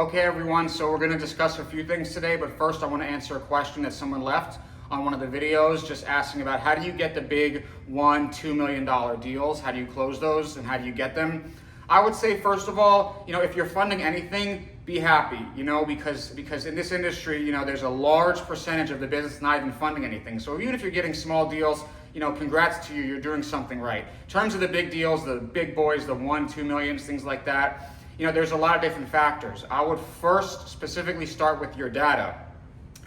Okay everyone, so we're going to discuss a few things today, but first I want to answer a question that someone left on one of the videos just asking about how do you get the big $1-2 million deals, how do you close those, and how do you get them? I would say first of all, if you're funding anything, be happy, because in this industry, there's a large percentage of the business not even funding anything. So even if you're getting small deals, congrats to you, you're doing something right. In terms of the big deals, the big boys, the 1-2 millions, things like that, there's a lot of different factors. I would first specifically start with your data.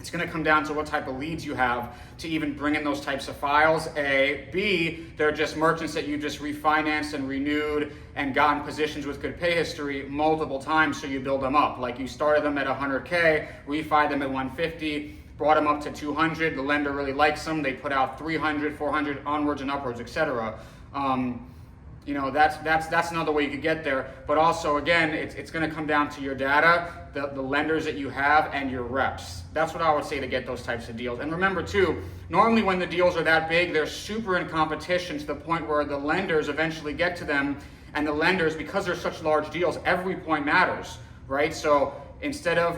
It's going to come down to what type of leads you have to even bring in those types of files, A. B, they're just merchants that you just refinanced and renewed and gotten positions with good pay history multiple times, so you build them up. Like you started them at 100K, refied them at 150, brought them up to 200, the lender really likes them, they put out 300, 400, onwards and upwards, etc. That's another way you could get there. But also, again, it's going to come down to your data, the lenders that you have, and your reps. That's what I would say to get those types of deals. And remember too, normally when the deals are that big, they're super in competition to the point where the lenders eventually get to them, and the lenders, because they're such large deals, every point matters, right? So instead of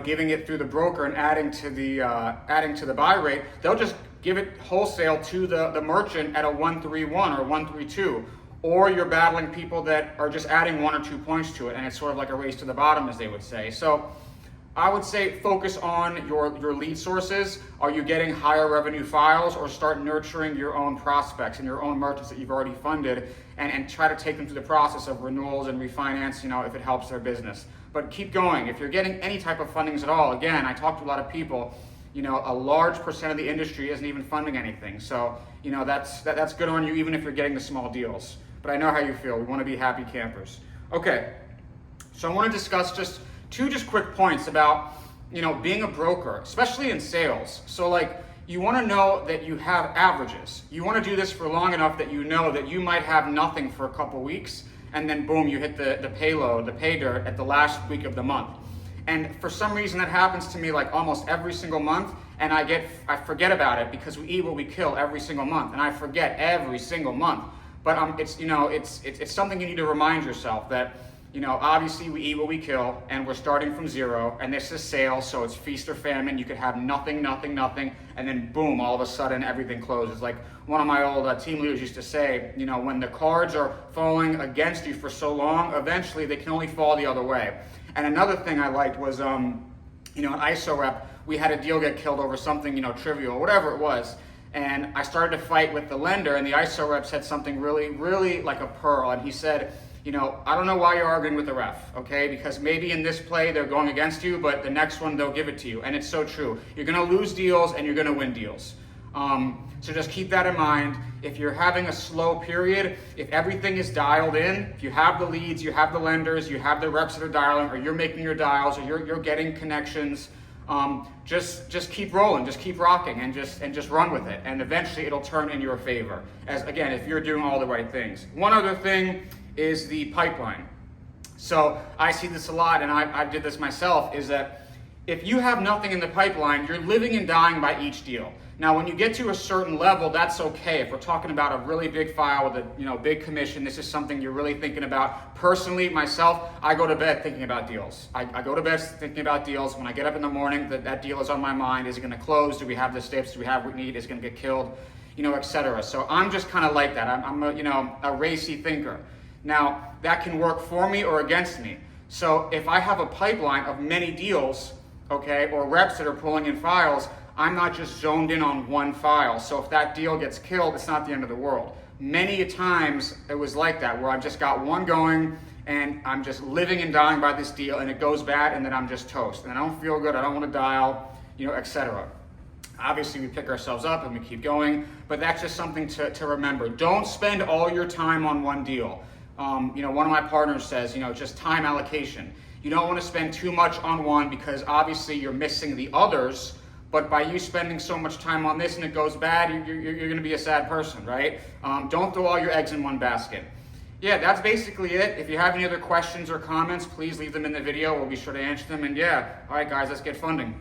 giving it through the broker and adding to the buy rate, they'll just give it wholesale to the merchant at a 131 or 132, or you're battling people that are just adding 1 or 2 points to it, and it's sort of like a race to the bottom, as they would say. So I would say focus on your lead sources. Are you getting higher revenue files, or start nurturing your own prospects and your own merchants that you've already funded, and try to take them through the process of renewals and refinance, if it helps their business. But keep going. If you're getting any type of fundings at all, again, I talk to a lot of people, a large percent of the industry isn't even funding anything. So, that's good on you, even if you're getting the small deals. But I know how you feel. We want to be happy campers. Okay, so I want to discuss just two quick points about, being a broker, especially in sales. So you want to know that you have averages. You want to do this for long enough that you know that you might have nothing for a couple weeks, and then boom, you hit the payload, the pay dirt at the last week of the month. And for some reason that happens to me almost every single month, and I forget about it because we eat what we kill every single month, and I forget every single month. But it's something you need to remind yourself that, obviously we eat what we kill, and we're starting from zero, and this is sales, so it's feast or famine. You could have nothing, and then boom, all of a sudden everything closes. Like one of my old team leaders used to say, when the cards are falling against you for so long, eventually they can only fall the other way. And another thing I liked was, an ISO rep, we had a deal get killed over something, trivial, whatever it was. And I started to fight with the lender, and the ISO rep said something really, really like a pearl. And he said, I don't know why you're arguing with the ref, okay? Because maybe in this play they're going against you, but the next one they'll give it to you. And it's so true. You're gonna lose deals and you're gonna win deals. So just keep that in mind. If you're having a slow period, if everything is dialed in, if you have the leads, you have the lenders, you have the reps that are dialing, or you're making your dials, or you're getting connections, just keep rolling, just keep rocking, and just run with it. And eventually it'll turn in your favor. As again, if you're doing all the right things. One other thing is the pipeline. So I see this a lot, and I did this myself, is that if you have nothing in the pipeline, you're living and dying by each deal. Now, when you get to a certain level, that's okay. If we're talking about a really big file with a big commission, this is something you're really thinking about. Personally, myself, I go to bed thinking about deals. I go to bed thinking about deals. When I get up in the morning, that deal is on my mind. Is it going to close? Do we have the steps? Do we have what we need? Is it going to get killed? Etc. So I'm just kind of like that. I'm a racy thinker. Now, that can work for me or against me. So if I have a pipeline of many deals, okay, or reps that are pulling in files, I'm not just zoned in on one file. So if that deal gets killed, it's not the end of the world. Many a times it was like that, where I've just got one going and I'm just living and dying by this deal, and it goes bad, and then I'm just toast. And I don't feel good, I don't want to dial, etc. Obviously we pick ourselves up and we keep going, but that's just something to remember. Don't spend all your time on one deal. One of my partners says, just time allocation. You don't want to spend too much on one, because obviously you're missing the others. But by you spending so much time on this and it goes bad, you're going to be a sad person, right? Don't throw all your eggs in one basket. Yeah, that's basically it. If you have any other questions or comments, please leave them in the video. We'll be sure to answer them. And yeah, all right, guys, let's get funding.